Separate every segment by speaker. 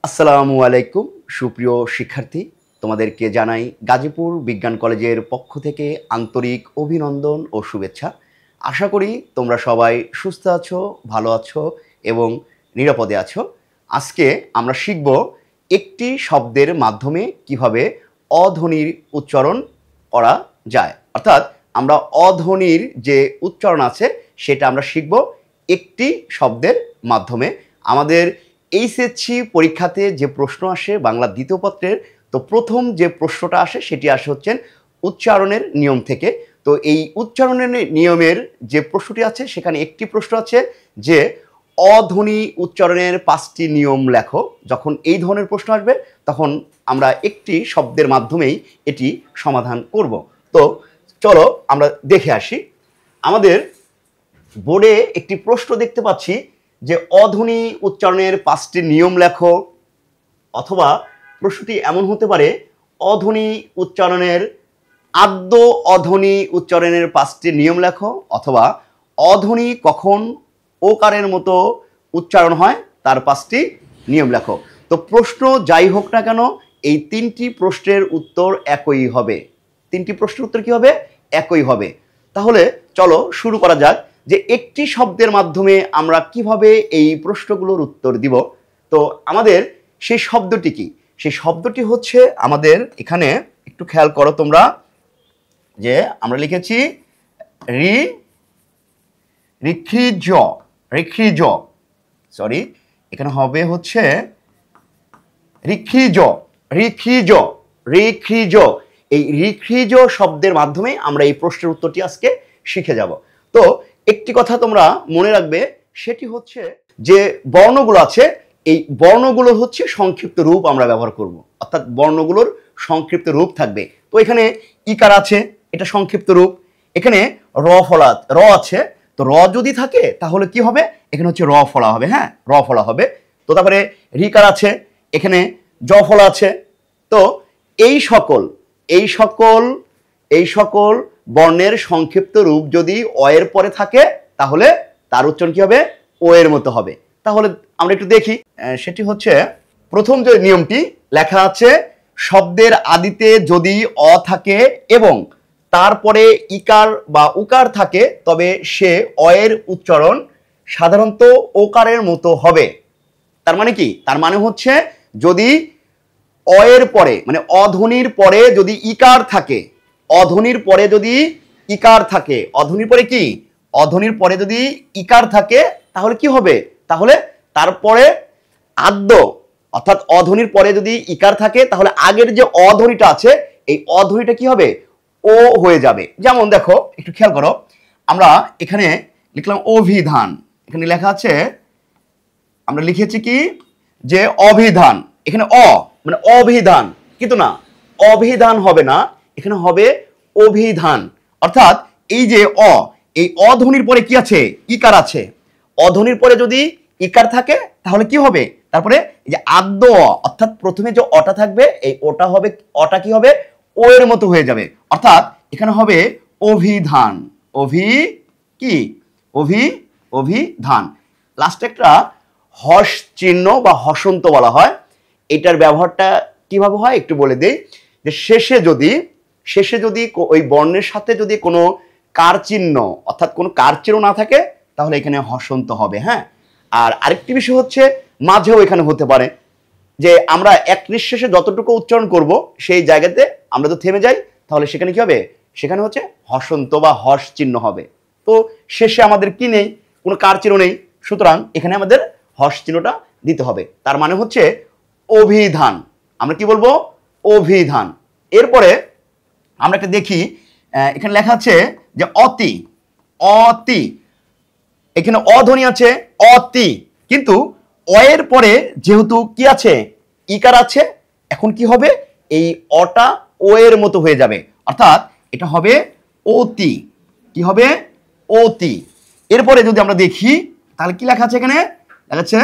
Speaker 1: আসসালামু আলাইকুম সুপ্রিয় শিক্ষার্থী, তোমাদেরকে জানাই গাজীপুর বিজ্ঞান কলেজের পক্ষ থেকে আন্তরিক অভিনন্দন ও শুভেচ্ছা। আশা করি তোমরা সবাই সুস্থ আছো, ভালো আছো এবং নিরাপদে আছো। আজকে আমরা শিখব একটি শব্দের মাধ্যমে কিভাবে অধ্বনির উচ্চারণ করা যায়, অর্থাৎ আমরা অধ্বনির যে উচ্চারণ আছে সেটা আমরা শিখব একটি শব্দের মাধ্যমে। আমাদের এইচএসসি পরীক্ষাতে যে প্রশ্ন আসে বাংলা দ্বিতীয় পত্রের, তো প্রথম যে প্রশ্নটা আসে সেটি আসে হচ্ছেন উচ্চারণের নিয়ম থেকে। তো এই উচ্চারণের নিয়মের যে প্রশ্নটি আছে সেখানে একটি প্রশ্ন আছে যে অধ্বনি উচ্চারণের 5টি নিয়ম লেখো। যখন এই ধরনের প্রশ্ন আসবে তখন আমরা একটি শব্দের মাধ্যমেই এটি সমাধান করব। তো চলো আমরা দেখে আসি। আমাদের বোর্ডে একটি প্রশ্ন দেখতে পাচ্ছি যে অধ্বনি উচ্চারণের 5টি নিয়ম লেখো, অথবা প্রশ্নটি এমন হতে পারে অধ্বনি উচ্চারণের আদ্য অধ্বনি উচ্চারণের 5টি নিয়ম লেখো, অথবা অধ্বনি কখন ওকারের মতো উচ্চারণ হয় তার 5টি নিয়ম লেখো। তো প্রশ্ন যাই হোক না কেন এই 3টি প্রশ্নের উত্তর একই হবে। 3টি প্রশ্নের উত্তর কি হবে? একই হবে। তাহলে চলো শুরু করা যাক যে একটি শব্দের মাধ্যমে আমরা কিভাবে এই প্রশ্নগুলোর উত্তর দিব। তো আমাদের সেই শব্দটি কি? সেই শব্দটি হচ্ছে, আমাদের এখানে একটু খেয়াল করো তোমরা, যে আমরা লিখেছি ঋক্ষিজ, সরি এখানে হবে হচ্ছে ঋক্ষিজ। এই ঋক্ষিজ শব্দের মাধ্যমে আমরা এই প্রশ্নের উত্তরটি আজকে শিখে যাব। তো একটি কথা তোমরা মনে রাখবে, সেটি হচ্ছে যে বর্ণগুলো আছে এই বর্ণগুলো হচ্ছে সংক্ষিপ্ত রূপ আমরা ব্যবহার করব, অর্থাৎ বর্ণগুলোর সংক্ষিপ্ত রূপ থাকবে। তো এখানে ইকার আছে, এটা সংক্ষিপ্ত রূপ। এখানে র আছে, তো র যদি থাকে তাহলে কি হবে? এখানে হচ্ছে র ফলা হবে। হ্যাঁ, র ফলা হবে। তো তারপরে রিকার আছে, এখানে জ ফলা আছে। তো এই সকল বর্ণের সংক্ষিপ্ত রূপ যদি অ এর পরে থাকে তাহলে তার উচ্চারণ কি হবে? ও এর মতো হবে। তাহলে আমরা একটু দেখি, সেটি হচ্ছে প্রথম যে নিয়মটি লেখা আছে, শব্দের আদিতে যদি অ থাকে এবং তারপরে ইকার বা উকার থাকে তবে সে অ এর উচ্চারণ সাধারণত ওকারের মতো হবে। তার মানে কি? তার মানে হচ্ছে যদি অ এর পরে মানে অধ্বনির পরে যদি ইকার থাকে, অধ্বনির পরে যদি ইকার থাকে, অধ্বনির পরে কি? অধ্বনির পরে যদি ইকার থাকে তাহলে কি হবে? তাহলে তারপরে আদ্য, অর্থাৎ অধ্বনির পরে যদি ইকার থাকে তাহলে আগের যে অধ্বনিটা আছে এই অধ্বনিটা কি হবে? ও হয়ে যাবে। যেমন দেখো একটু খেয়াল করো, আমরা এখানে লিখলাম অভিধান, এখানে লেখা আছে, আমরা লিখেছি কি যে অভিধান, এখানে অ মানে অভিধান, কিন্তু না, অভিধান হবে না, এখানে হবে অভিধান। অর্থাৎ এই যে এই অধ্বনির পরে কি আছে? ইকার আছে। অধ্বনির পরে যদি ইকার থাকে তাহলে কি হবে? তারপরে এই যে আদ্য অর্থাৎ প্রথমে যে অটা থাকবে এই ওটা হবে, অটা কি হবে? ও এর মতো হয়ে যাবে। অর্থাৎ এখানে হবে অভিধান। অভিধান। লাস্টে একটা হস চিহ্ন বা হসন্ত বলা হয়। এটার ব্যবহারটা কিভাবে হয় একটু বলে দেই, যে শেষে যদি ওই বর্ণের সাথে যদি কোনো কার চিহ্ন অর্থাৎ কোনো কার চিহ্ন না থাকে তাহলে এখানে হসন্ত হবে। হ্যাঁ, আর আরেকটি বিষয় হচ্ছে মাঝেও এখানে হতে পারে যে আমরা এক নিঃশ্বাসে যতটুকু উচ্চারণ করব সেই জায়গাতে আমরা তো থেমে যাই, তাহলে সেখানে কি হবে? সেখানে হচ্ছে হসন্ত বা হস চিহ্ন হবে। তো শেষে আমাদের কি নেই? কোনো কার চিহ্ন নেই, সুতরাং এখানে আমাদের হস চিহ্নটা দিতে হবে। তার মানে হচ্ছে অভিধান। আমরা কি বলবো? অভিধান। এরপরে আমরা একটা দেখি, এখানে লেখা আছে যে অতি, এখানে অধ্বনি আছে অতি, কিন্তু অ এর পরে যেহেতু কি আছে? ইকার আছে, এখন কি হবে? এই অটা ও এর মতো হয়ে যাবে, অর্থাৎ এটা হবে অতি। কি হবে? অতি। এরপরে যদি আমরা দেখি তাহলে কি লেখা আছে? এখানে লেখা আছে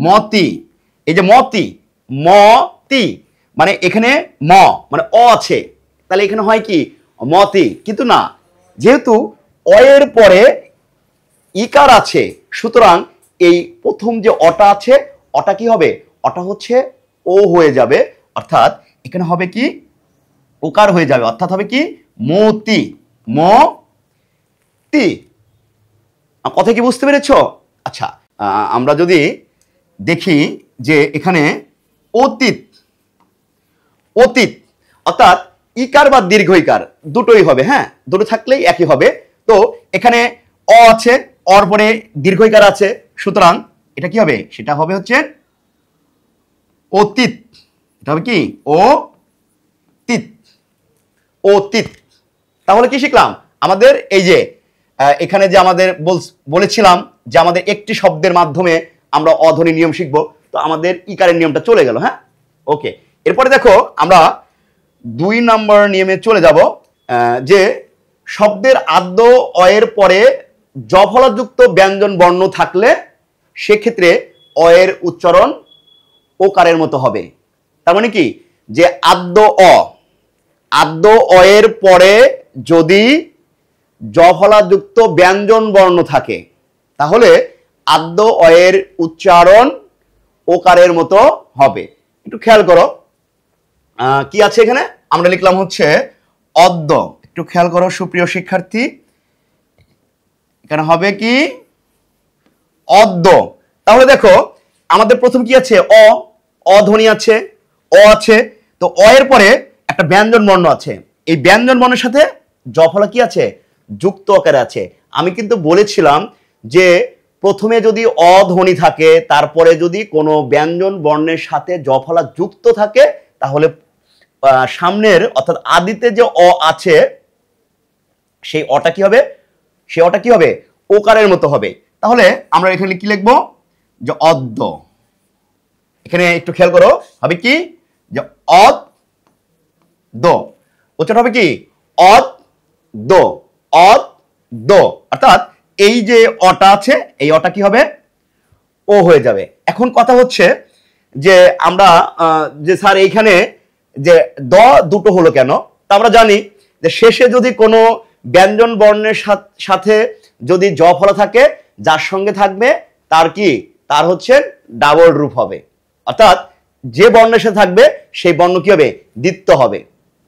Speaker 1: মতি। এই যে মতি মানে এখানে মানে অ আছে, তাহলে এখানে হয় কি? মতি। কিন্তু না, যেহেতু অ এর পরে ইকার আছে সুতরাং এই প্রথম যে অটা আছে অটা কি হবে? অটা হচ্ছে ও হয়ে যাবে, অর্থাৎ এখানে হবে কি ওকার হয়ে যাবে, অর্থাৎ হবে কি মতি, মতি। কথা কি বুঝতে পেরেছো? আচ্ছা, আমরা যদি দেখি যে এখানে অতীত, অতীত অর্থাৎ ইকার বা দীর্ঘ ইকার দুটোই হবে, হ্যাঁ দুটো থাকলেই একই হবে। তো এখানে অ আছে, অর পরে দীর্ঘ ইকার আছে, সুতরাং এটা কি হবে, সেটা হবে হচ্ছে অতীত। এটা হবে কি অতীত, অতীত। তাহলে কি শিখলাম? আমাদের এই যে এখানে যে আমাদের বলেছিলাম যে আমাদের একটি শব্দের মাধ্যমে আমরা অধ্বনি নিয়ম শিখবো, তো আমাদের ইকারের নিয়মটা চলে গেল। হ্যাঁ, ওকে। এরপরে দেখো আমরা 2 নম্বর নিয়মে চলে যাব, যে শব্দের আদ্য অয়ের পরে জফলাযুক্ত ব্যঞ্জন বর্ণ থাকলে সেক্ষেত্রে অয়ের উচ্চারণ ওকারের মতো হবে। তার মানে কি, যে আদ্য অ, আদ্য অয়ের পরে যদি জফলাযুক্ত ব্যঞ্জন বর্ণ থাকে তাহলে আদ্য অয়ের উচ্চারণ ওকারের মতো হবে। একটু খেয়াল করো কি আছে এখানে, আমরা লিখলাম হচ্ছে অদ্য। একটু খেয়াল করো সুপ্রিয় শিক্ষার্থী, এখানে হবে কি অদ্য। তাহলে দেখো আমাদের প্রথম কি আছে, অধ্বনি আছে, অ আছে, তো অ এর পরে একটা ব্যঞ্জন বর্ণ আছে, এই ব্যঞ্জন বর্ণের সাথে জফলা কি আছে, যুক্ত আকারে আছে। আমি কিন্তু বলেছিলাম যে প্রথমে যদি অধ্বনি থাকে তারপরে যদি কোনো ব্যঞ্জন বর্ণের সাথে জফলা যুক্ত থাকে তাহলে সামনের অর্থাৎ আদিতে যে অ আছে সেই অটা কি হবে, সেই অটা কি হবে, ওকারের মতো হবে। তাহলে আমরা এখানে কি লিখবো, যে অদ্য। এখানে একটু খেয়াল করো, হবে কি যে অদ্য, উচ্চারণ হবে কি অদ্য, অদ্য। অর্থাৎ এই যে অটা আছে এই অটা কি হবে, ও হয়ে যাবে। এখন কথা হচ্ছে যে আমরা যে স্যার এইখানে যে দ দুটো হলো কেন, তা আমরা জানি যে শেষে যদি কোনো ব্যঞ্জন বর্ণের সাথে যদি জ ফলা থাকে যার সঙ্গে থাকবে তার কি, তার হচ্ছে ডাবল রূপ হবে, অর্থাৎ যে বর্ণের সাথে থাকবে সেই বর্ণ কি হবে, দ্বিত্ব হবে।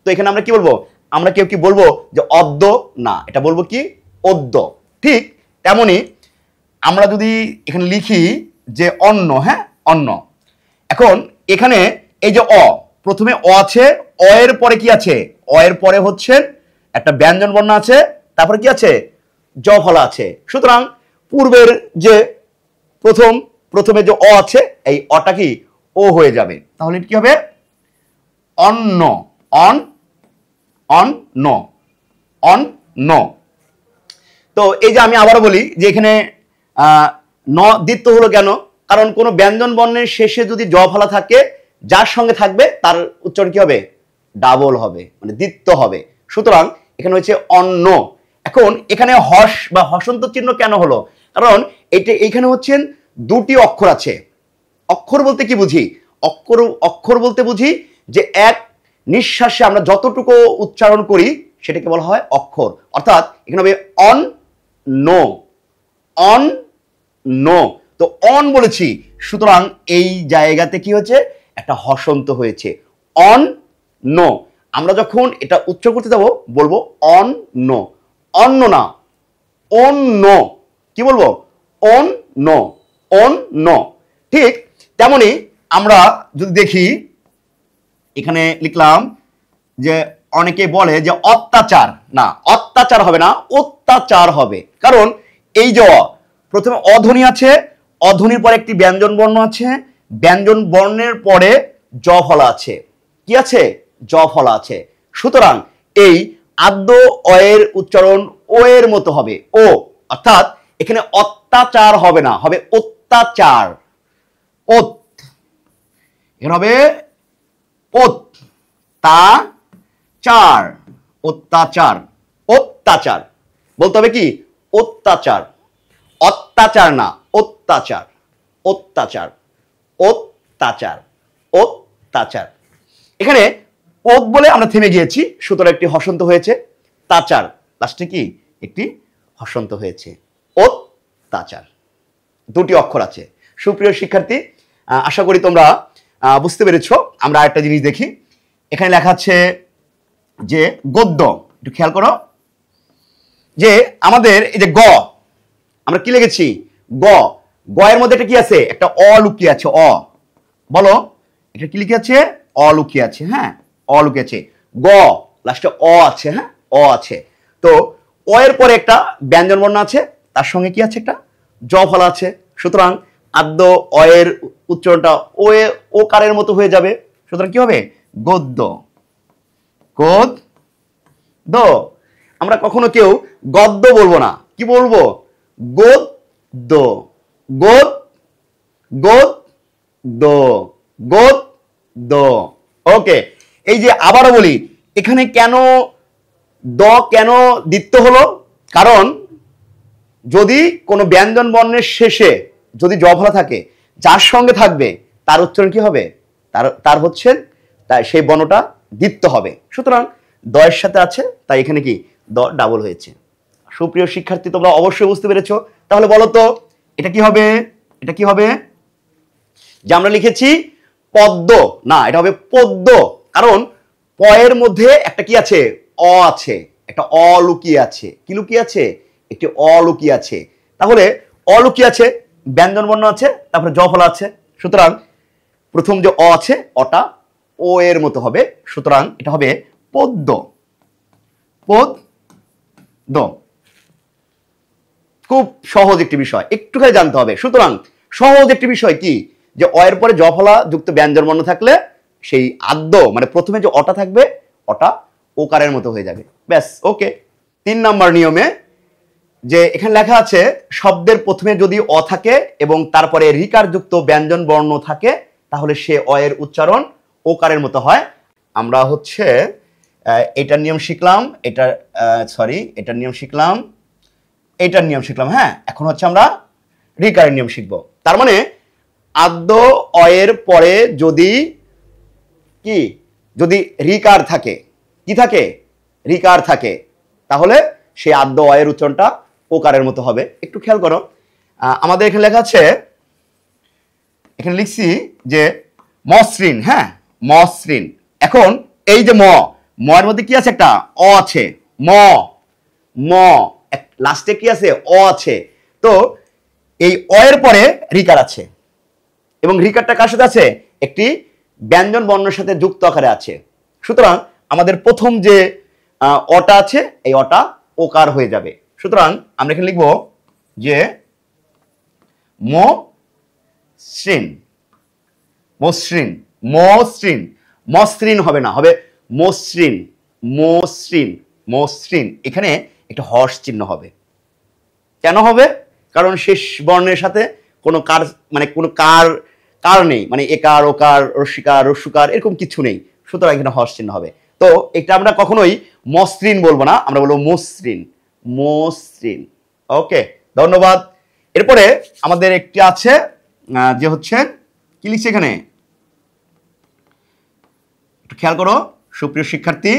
Speaker 1: তো এখানে আমরা কি বলবো, আমরা কেউ কি বলবো যে অদ্য, না, এটা বলবো কি অদ্য। ঠিক তেমনি আমরা যদি এখানে লিখি যে অন্য, হ্যাঁ অন্য। এখন এখানে এই যে অ, প্রথমে অ আছে, অ এর পরে কি আছে, অ এর পরে হচ্ছে একটা ব্যঞ্জন বর্ণ আছে, তারপরে কি আছে, জ ফলা আছে। সুতরাং পূর্বের যে প্রথমে যে অ আছে এই অটা কি ও হয়ে যাবে। তাহলে কি হবে, অন্য, অন্য, অন্য। তো এই যে আমি আবারও বলি যে এখানে ন দ্বিত্ব হলো কেন, কারণ কোন ব্যঞ্জন বর্ণের শেষে যদি জ ফলা থাকে যার সঙ্গে থাকবে তার উচ্চারণ কি হবে, ডাবল হবে, মানে দ্বিত্ব হবে। সুতরাং এখানে হচ্ছে অন্য। এখন এখানে হস বা হসন্ত চিহ্ন কেন হলো, কারণ এইখানে হচ্ছেন দুটি অক্ষর আছে। অক্ষর বলতে কি বুঝি, অক্ষর বলতে বুঝি যে এক নিঃশ্বাসে আমরা যতটুকু উচ্চারণ করি সেটাকে বলা হয় অক্ষর। অর্থাৎ এখানে হবে অন নো, অন নো। তো অন বলেছি, সুতরাং এই জায়গাতে কি হয়েছে, একটা হসন্ত হয়েছে, অন নো। আমরা যখন এটা উচ্চারণ করতে যাব বলবো অন নো, অন্য না, অন্য। কি বলবো, অন নো, অন নো। ঠিক তেমনি আমরা যদি দেখি এখানে লিখলাম যে অনেকে বলে যে অত্যাচার, না অত্যাচার হবে না, অত্যাচার হবে। কারণ এই যে প্রথমে অধ্বনি আছে, অধ্বনির পরে একটি ব্যঞ্জন বর্ণ আছে, ব্যঞ্জন বর্ণের পরে জ ফলা আছে, কি আছে, জ ফলা আছে। সুতরাং এই আদ্য অয়ের উচ্চারণ ও এর মতো হবে, ও, অর্থাৎ এখানে অত্যাচার হবে না, হবে অত্যাচার, ওত, এখানে হবে অত্যাচার, অত্যাচার, অত্যাচার বলতে হবে কি অত্যাচার, অত্যাচার না অত্যাচার, অত্যাচার, অত্যাচার, অত্যাচার। এখানে ওত বলে আমরা থেমে গিয়েছি, সুতরাং একটি হসন্ত হয়েছে, তাচার লাস্টে কি একটি হসন্ত হয়েছে, অত্যাচার। দুটি অক্ষর আছে। সুপ্রিয় শিক্ষার্থী, আশা করি তোমরা বুঝতে পেরেছো? আমরা আরেকটা জিনিস দেখি, এখানে লেখা আছে যে গদ্য। একটু খেয়াল করো যে আমাদের এই যে গ, আমরা কি লিখেছি? গ। গ এর মধ্যে এটা কি আছে? একটা অ লুকিয়ে আছে। অ, বলো এটা কি লিখে আছে? অ লুকিয়ে আছে। হ্যাঁ, অ লুকিয়ে আছে। গ লাস্টে অ আছে। হ্যাঁ, অ আছে। তো অ এর পরে একটা ব্যঞ্জন বর্ণ আছে, তার সঙ্গে কি আছে? একটা জ ফলা আছে। সুতরাং আদ্য অ এর উচ্চারণটা ও এ ও কারের মতো হয়ে যাবে। সুতরাং কি হবে? গদ্য। গদ্য। আমরা কখনো কেউ গদ্য বলবো না, কি বলবো? গদ্য। গদ গদ্য। গদ্য। ওকে, এই যে আবারও বলি, এখানে কেন দ কেন দ্বিত্ব হলো? কারণ যদি কোনো ব্যঞ্জন বর্ণের শেষে যদি জ ফলা থাকে, যার সঙ্গে থাকবে তার উচ্চারণ কি হবে? তার হচ্ছে তাই সেই বর্ণটা দ্বিত্ব হবে। সুতরাং দ এর সাথে আছে, তাই এখানে কি দ ডাবল হয়েছে। সুপ্রিয় শিক্ষার্থী, তোমরা অবশ্যই বুঝতে পেরেছো। তাহলে বলো তো এটা কি হবে? এটা কি হবে? যে আমরা লিখেছি পদ্ম, না, এটা হবে পদ্য। কারণ প এর মধ্যে একটা কি আছে? অ আছে, একটা অ লুকিয়ে আছে। কি লুকিয়ে আছে? একটি অ লুকিয়ে আছে। তাহলে অ লুকিয়ে আছে, ব্যঞ্জন বর্ণ আছে, তারপরে জ ফলা আছে। সুতরাং প্রথম যে অ আছে, অটা ও এর মতো হবে। সুতরাং এটা হবে পদ্য। পদ্য। খুব সহজ একটি বিষয়, একটুখানি জানতে হবে। সুতরাং সহজ একটি বিষয় কি, যে অ এর পরে জ ফলা যুক্ত ব্যঞ্জন বর্ণ থাকলে সেই আদ্য মানে প্রথমে যে অটা থাকবে, অটা ওকারের মতো হয়ে যাবে। ব্যাস, ওকে। 3 নম্বর নিয়মে যে এখানে লেখা আছে শব্দের প্রথমে যদি অ থাকে এবং তারপরে রিকার যুক্ত ব্যঞ্জন বর্ণ থাকে, তাহলে সে অ এর উচ্চারণ ওকারের মতো হয়। আমরা হচ্ছে এটার নিয়ম শিখলাম, এটার নিয়ম শিখলাম, এটার নিয়ম শিখলাম। হ্যাঁ, এখন হচ্ছে আমরা রিকারের নিয়ম শিখবো। তার মানে আদ্য অ এর পরে যদি কি, যদি রিকার থাকে, কি থাকে? রিকার থাকে, তাহলে সেই আদ্য অ এর উচ্চারণটা ওকারের মতো হবে। একটু খেয়াল করো, আমাদের এখানে লেখা আছে, এখানে লিখছি যে মসৃণ। হ্যাঁ, মসৃণ। এখন এই যে ম, ম এর মধ্যে কি আছে? একটা অ আছে। ম, ম লাস্টে কি আছে? অ আছে। তো এই অ এর পরে রিকার আছে, এবং রিকারটা কার সাথে আছে? একটি ব্যঞ্জন বর্ণের সাথে যুক্ত আকারে আছে। সুতরাং আমাদের প্রথম যে অটা আছে, এই অটা ওকার হয়ে যাবে। সুতরাং আমরা এখানে লিখব যে মসৃণ। মসৃণ। মসৃণ। মসৃণ হবে না, হবে মসৃণ। মসৃণ। মসৃণ। এখানে একটা হর্ষ চিহ্ন হবে। কেন হবে? কারণ শেষ বর্ণের সাথে কোনো কার মানে কোনো কার নেই, মানে একার ওকার রস্যিকার রস্যুকার এরকম কিছু নেই। সুতরাং এখানে হর্ষ চিহ্ন হবে। তো এটা আমরা কখনোই মসৃণ বলবো না, আমরা বলবো মসৃণ। মসৃণ। ওকে, ধন্যবাদ। এরপরে আমাদের একটি আছে যে হচ্ছে কি লিখছে এখানে, একটু খেয়াল করো সুপ্রিয় শিক্ষার্থী।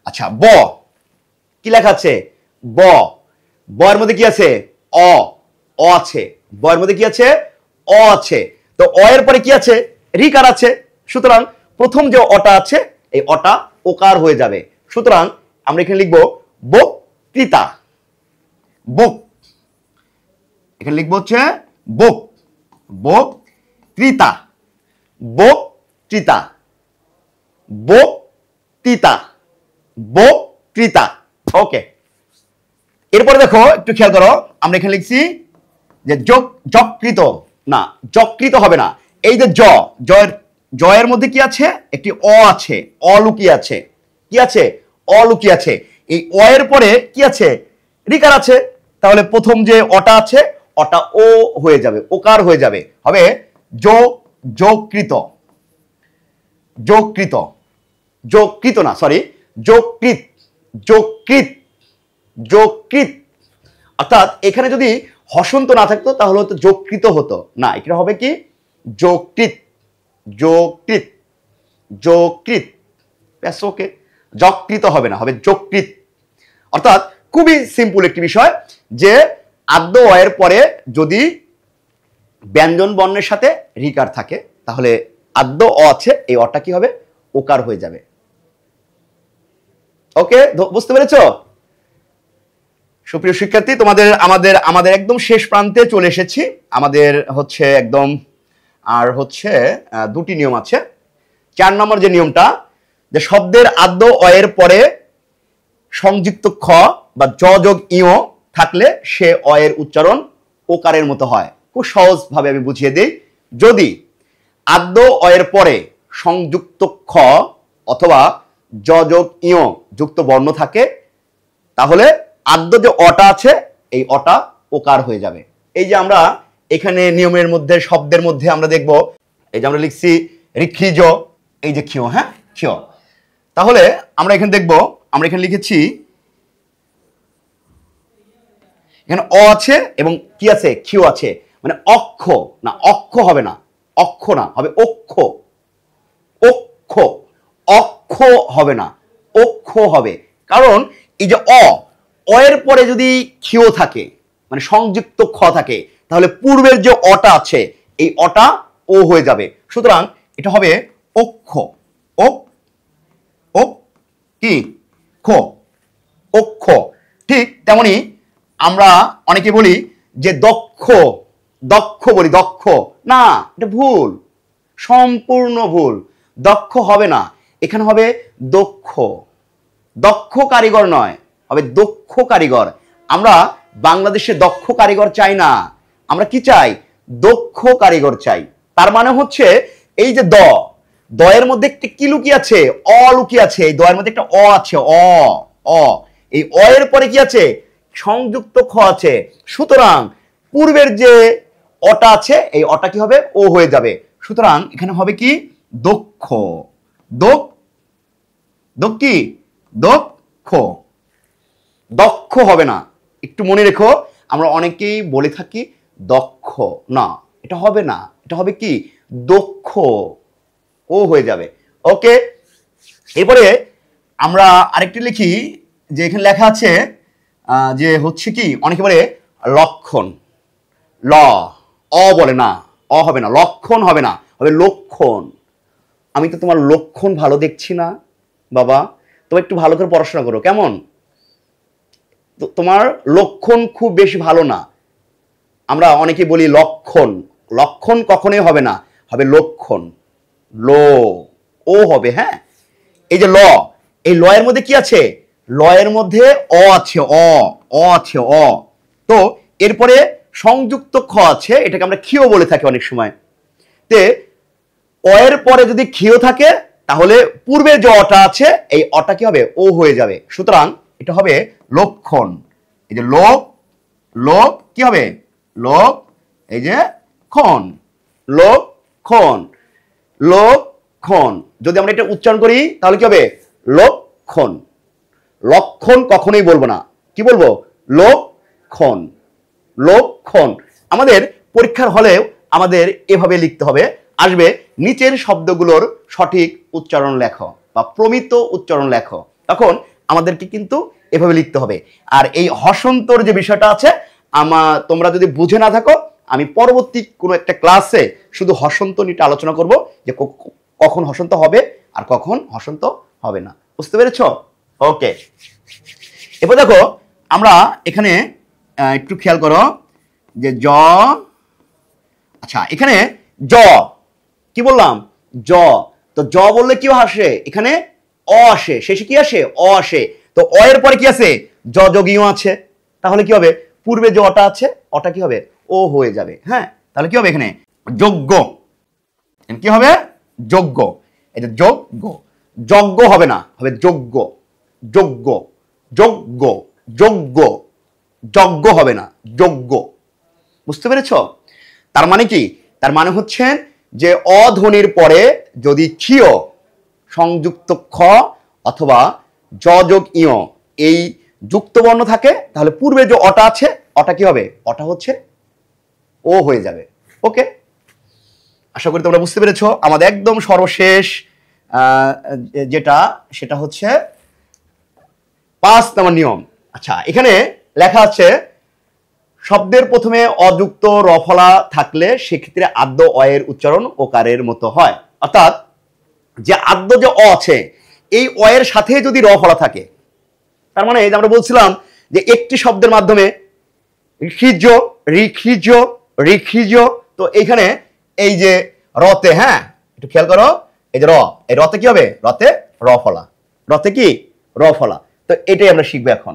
Speaker 1: আচ্ছা, ব কি লেখা আছে? ব। ব এর মধ্যে কি আছে? অ। অ আছে। ব এর মধ্যে কি আছে? অ আছে। তো অ এর পরে কি আছে? রিকার আছে। সুতরাং প্রথম যে অটা আছে, এই অটা ওকার হয়ে যাবে। সুতরাং আমরা এখানে লিখবো বক্তৃতা। বক, এখানে লিখবো হচ্ছে বক। বক্তৃতা। বক্তৃতা। বক্তৃতা। বক্তৃতা। ওকে, এরপরে দেখো একটু খেয়াল করো, আমরা এখানে লিখছি যে যকৃত, না যকৃত হবে না। এই যে জয়ের মধ্যে কি আছে? একটি অ আছে, অ লুকিয়ে আছে। কি আছে? অ লুকিয়ে আছে। এই অ এর পরে কি আছে? রিকার আছে। তাহলে প্রথম যে অটা আছে, অটা ও হয়ে যাবে, ওকার হয়ে যাবে, হবে যকৃত। যকৃত। যকৃত না, সরি, যকৃত। যকৃত। যকৃত। অর্থাৎ এখানে যদি হসন্ত না থাকতো তাহলে হতো যকৃত হতো না, এটা হবে কি? যকৃত। যকৃত। যকৃত। ব্যাস, ওকে। যকৃত হবে না, হবে যকৃত। অর্থাৎ খুবই সিম্পল একটি বিষয়, যে আদ্য অয়ের পরে যদি ব্যঞ্জন বর্ণের সাথে রিকার থাকে, তাহলে আদ্য অ আছে, এই অটা কি হবে? ওকার হয়ে যাবে। ওকে, বুঝতে পেরেছো? সুপ্রিয় শিক্ষার্থী, তোমাদের আমাদের আমাদের একদম শেষ প্রান্তে চলে এসেছি। আমাদের হচ্ছে একদম আর হচ্ছে দুটি নিয়ম আছে। 4 নম্বর যে নিয়মটা, যে শব্দের আদ্য অয়ের পরে সংযুক্ত খ বা জ যোগ ইও থাকলে সে অয়ের উচ্চারণ ওকারের মতো হয়। খুব সহজ ভাবে আমি বুঝিয়ে দিই। যদি আদ্য অয়ের পরে সংযুক্ত খ অথবা জ যোগ ইও যুক্ত বর্ণ থাকে, তাহলে আদ্য যে অটা আছে এই অটা ওকার হয়ে যাবে। এই যে আমরা এখানে নিয়মের মধ্যে শব্দের মধ্যে আমরা দেখব, এই যে আমরা লিখছি রিক্ষিজ, এই যে ক্ষিয়, হ্যাঁ ক্ষিয়। তাহলে আমরা এখানে দেখব, আমরা এখানে লিখেছি এখানে অ আছে এবং কি আছে? ক্ষিয় আছে, মানে অক্ষ না, অক্ষ হবে না, অক্ষ না, হবে অক্ষ, অক্ষ, অক্ষ হবে না, অক্ষ হবে। কারণ এই যে অয়ের পরে যদি ক্ষিয় থাকে, মানে সংযুক্ত খ থাকে, তাহলে পূর্বের যে অটা আছে এই অটা ও হয়ে যাবে। সুতরাং এটা হবে অক্ষ, ওক কি খ, অক্ষ। ঠিক তেমনি আমরা অনেকে বলি যে দক্ষ, দক্ষ বলি, দক্ষ না, এটা ভুল, সম্পূর্ণ ভুল। দক্ষ হবে না, এখানে হবে দক্ষ, দক্ষ কারিগর নয়, হবে দক্ষ কারিগর। আমরা বাংলাদেশে দক্ষ কারিগর চাই না, আমরা কি চাই? দক্ষ কারিগর চাই। তার মানে হচ্ছে এই যে দয়ের মধ্যে একটা কি লুকিয়ে আছে? অ লুকিয়ে আছে। এই দয়ের মধ্যে একটা অ আছে, অ, এই অ এর পরে কি আছে? সংযুক্ত খ আছে। সুতরাং পূর্বের যে অটা আছে এই অটা কি হবে? ও হয়ে যাবে। সুতরাং এখানে হবে কি? দক্ষ, কি দক্ষ, দক্ষ হবে না। একটু মনে রেখো, আমরা অনেকেই বলে থাকি দক্ষ, না এটা হবে না, এটা হবে কি? দক্ষ, ও হয়ে যাবে। ওকে, এরপরে আমরা আরেকটি লিখি, যে এখানে লেখা আছে যে হচ্ছে কি, অনেকে বলে লক্ষণ, ল, অ বলে না, অ হবে না, লক্ষণ হবে না, হবে লক্ষণ। আমি তো তোমার লক্ষণ ভালো দেখছি না বাবা, তুমি একটু ভালো করে পড়াশোনা করো, কেমন? তোমার লক্ষণ খুব বেশি ভালো না। আমরা অনেকে বলি লক্ষণ, লক্ষণ কখনোই হবে না, হবে লক্ষণ, লো, ও হবে। হ্যাঁ, এই যে ল, এই ল এর মধ্যে কি আছে? ল এর মধ্যে অ আছে, অ আছে, অ। তো এরপরে সংযুক্ত খ আছে, এটাকে আমরা ক্ষিয় বলে থাকি অনেক সময়। তে অ এর পরে যদি ক্ষিয় থাকে, তাহলে পূর্বে যে অটা আছে এই অটা কি হবে? ও হয়ে যাবে। সুতরাং এটা হবে লক্ষণ। এই যে লোক, লোক কি হবে? লোক, এই যে খন, লক্ষণ, লক্ষণ। যদি আমরা এটা উচ্চারণ করি তাহলে কি হবে? লক্ষণ। লক্ষণ কখনোই বলবো না, কি বলবো? লক্ষণ, লক্ষণ। আমাদের পরীক্ষার হলেও আমাদের এভাবে লিখতে হবে, আসবে নিচের শব্দগুলোর সঠিক উচ্চারণ লেখো বা প্রমিত উচ্চারণ লেখো, তখন আমাদেরকে কিন্তু এভাবে লিখতে হবে। আর এই হসন্তর যে বিষয়টা আছে, তোমরা যদি বুঝে না থাকো, আমি পরবর্তী কোনো একটা ক্লাসে শুধু হসন্ত নিয়ে আলোচনা করব, যে কখন হসন্ত হবে আর কখন হসন্ত হবে না। বুঝতে পেরেছো? ওকে, এবার দেখো আমরা এখানে একটু খেয়াল করো যে জ, আচ্ছা এখানে জ কি বললাম? জ। তো জ বললে কি আসে? এখানে অ আসে, শেষে কি আসে? অ আসে। তো অ এর পরে কি আছে? জ যোগীয় আছে। তাহলে কি হবে? পূর্বে যে অটা আছে অটা কি হবে? ও হয়ে যাবে। হ্যাঁ, তাহলে কি হবে? এখানে যোগ্য, কি হবে? যোগ্য। এটা যোগ্য, যজ্ঞ হবে না, হবে যোগ্য, যোগ্য, যোগ্য, যোগ্য, যজ্ঞ হবে না, যোগ্য। বুঝতে পেরেছ? তার মানে কি? তার মানে হচ্ছে যে অধ্বনির পরে যদি ক্ষিয় সংযুক্ত খ অথবা জ যোগ ইয় এই যুক্ত বর্ণ থাকে, তাহলে পূর্বে যে অটা আছে অটা কি হবে? অটা হচ্ছে ও হয়ে যাবে। ওকে, আশা করি তোমরা বুঝতে পেরেছো। আমাদের একদম সর্বশেষ যেটা, সেটা হচ্ছে 5 নম্বর নিয়ম। আচ্ছা, এখানে লেখা আছে শব্দের প্রথমে অযুক্ত রফলা থাকলে সেক্ষেত্রে আদ্য অয়ের উচ্চারণ ওকারের মতো হয়। অর্থাৎ যে আদ্য যে অ আছে এই অ এর সাথে যদি র ফলা থাকে, তার মানে এই যে আমরা বলছিলাম যে একটি শব্দের মাধ্যমে ঋখিজ ঋখিজ ঋখিজ, তো এইখানে এই যে রতে, হ্যাঁ একটু খেয়াল করো, এই যে র, এই রতে কি হবে, রতে র ফলা, রতে কি র ফলা। তো এটাই আমরা শিখবো এখন।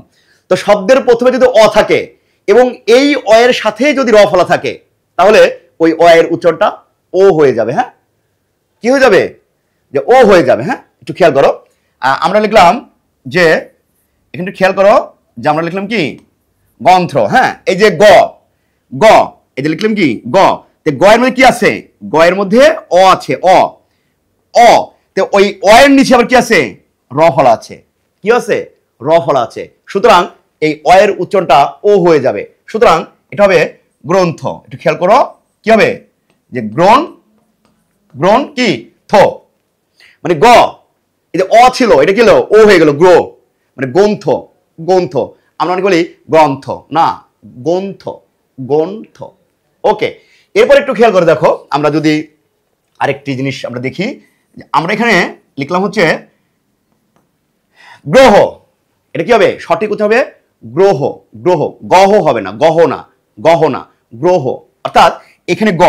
Speaker 1: তো শব্দের প্রথমে যদি অ থাকে এবং এই অ এর সাথে যদি র ফলা থাকে তাহলে ওই অ এর উচ্চারণটা ও হয়ে যাবে। হ্যাঁ কি হয়ে যাবে, যে ও হয়ে যাবে। হ্যাঁ একটু খেয়াল করো, আমরা লিখলাম যে এখানে খেয়াল করো যে আমরা লিখলাম কি গন্ত্র। হ্যাঁ এই যে গ, গ এই যে লিখলাম কি গ, তে গ এর মধ্যে কি আছে, গ এর মধ্যে অ আছে, অ অ, তে ওই অ এর নিচে আবার কি আছে, র ফলা আছে, কি আছে, র ফলা আছে। সুতরাং এই অ এর উচ্চারণটা ও হয়ে যাবে। সুতরাং এটা হবে গ্রন্থ। একটু খেয়াল করো কি হবে, যে গ্রন, গ্রন কি থ, মানে গ এই যে অ ছিল এটা কি হলো ও হয়ে গেল গ্র, মানে গ্রন্থ, গ্রন্থ। আমরা অনেক বলি গ্রন্থ, না গ্রন্থ, গ্রন্থ। ওকে, এরপর একটু খেয়াল করে দেখো, আমরা যদি আরেকটি জিনিস আমরা দেখি, আমরা এখানে লিখলাম হচ্ছে গ্রহ, এটা কি হবে সঠিক উত্তর হবে গ্রহ, গ্রহ, গহ হবে না, গহনা, গহনা, গ্রহ। অর্থাৎ এখানে গ,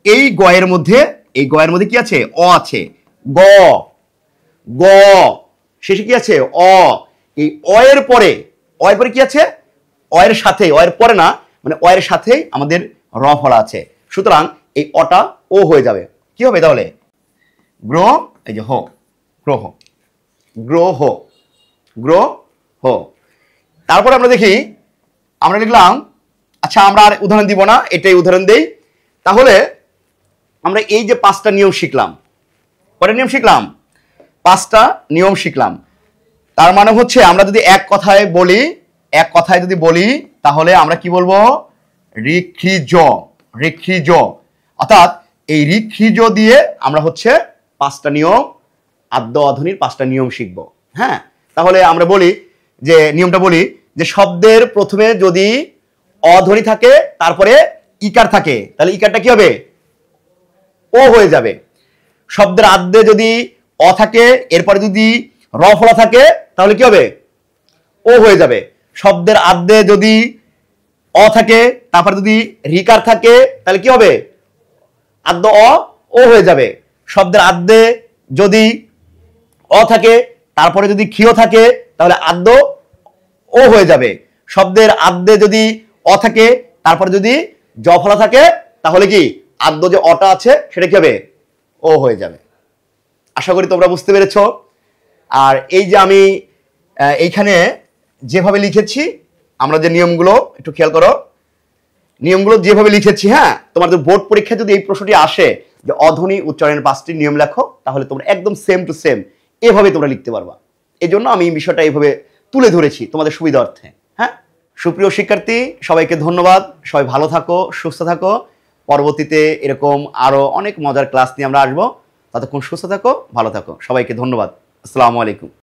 Speaker 1: এই গ এর মধ্যে, এই গ এর মধ্যে কি আছে, অ আছে, গ, গ শেষে কি আছে অ, এই অ এর পরে, অ এর পরে কি আছে, অ এর সাথে, অ এর পরে না, মানে অ এর সাথেই আমাদের র ফলা আছে। সুতরাং এই অটা ও হয়ে যাবে, কি হবে তাহলে গ্রহ, এই যে হ, গ্রহ, গ্রহ, গ্রহ। তারপর আমরা দেখি, আমরা লিখলাম, আচ্ছা আমরা আর উদাহরণ দিব না, এটাই উদাহরণ দেই। তাহলে আমরা এই যে 5টা নিয়ম শিখলাম, কয়টা নিয়ম শিখলাম, 5টা নিয়ম শিখলাম। তার মানে হচ্ছে আমরা যদি এক কথায় বলি, এক কথায় যদি বলি তাহলে আমরা কি বলবো, ঋক্ষিজ, ঋক্ষিজ। অর্থাৎ এই ঋক্ষিজ দিয়ে আমরা হচ্ছে 5টা নিয়ম, আদ্য অধ্বনির 5টা নিয়ম শিখব। হ্যাঁ তাহলে আমরা বলি যে নিয়মটা বলি, যে শব্দের প্রথমে যদি অধ্বনি থাকে তারপরে ইকার থাকে তাহলে ইকারটা কি হবে, ও হয়ে যাবে। শব্দের আদ্যে যদি অ থাকে এরপরে যদি র ফলা থাকে তাহলে কি হবে, ও হয়ে যাবে। শব্দের আদ্যে যদি অ থাকে তারপরে যদি রিকার থাকে তাহলে কি হবে, আদ্য অ, ও হয়ে যাবে। শব্দের আদ্যে যদি অ থাকে তারপরে যদি ক্ষীয় থাকে তাহলে আদ্য ও হয়ে যাবে। শব্দের আদ্যে যদি অ থাকে তারপরে যদি জ ফলা থাকে তাহলে কি আদ্য যে অটা আছে সেটা কি হবে, ও হয়ে যাবে। আশা করি তোমরা বুঝতে পেরেছ। আর এই যে আমি এইখানে যেভাবে লিখেছি, আমরা যে নিয়মগুলো একটু খেয়াল করো, নিয়মগুলো যেভাবে লিখেছি, হ্যাঁ তোমাদের বোর্ড পরীক্ষায় যদি এই প্রশ্নটি আসে যে অধ্বনি উচ্চারণের 5টি নিয়ম লেখো, তাহলে তোমরা একদম সেম টু সেম এভাবে তোমরা লিখতে পারবা। এই জন্য আমি বিষয়টা এইভাবে তুলে ধরেছি তোমাদের সুবিধার্থে। হ্যাঁ সুপ্রিয় শিক্ষার্থী, সবাইকে ধন্যবাদ, সবাই ভালো থাকো, সুস্থ থাকো। পরবর্তীতে এরকম আরো অনেক মজার ক্লাস নিয়ে আমরা আসবো। ততক্ষণ সুস্থ থাকো, ভালো থাকো, সবাইকে ধন্যবাদ। আসসালামু আলাইকুম।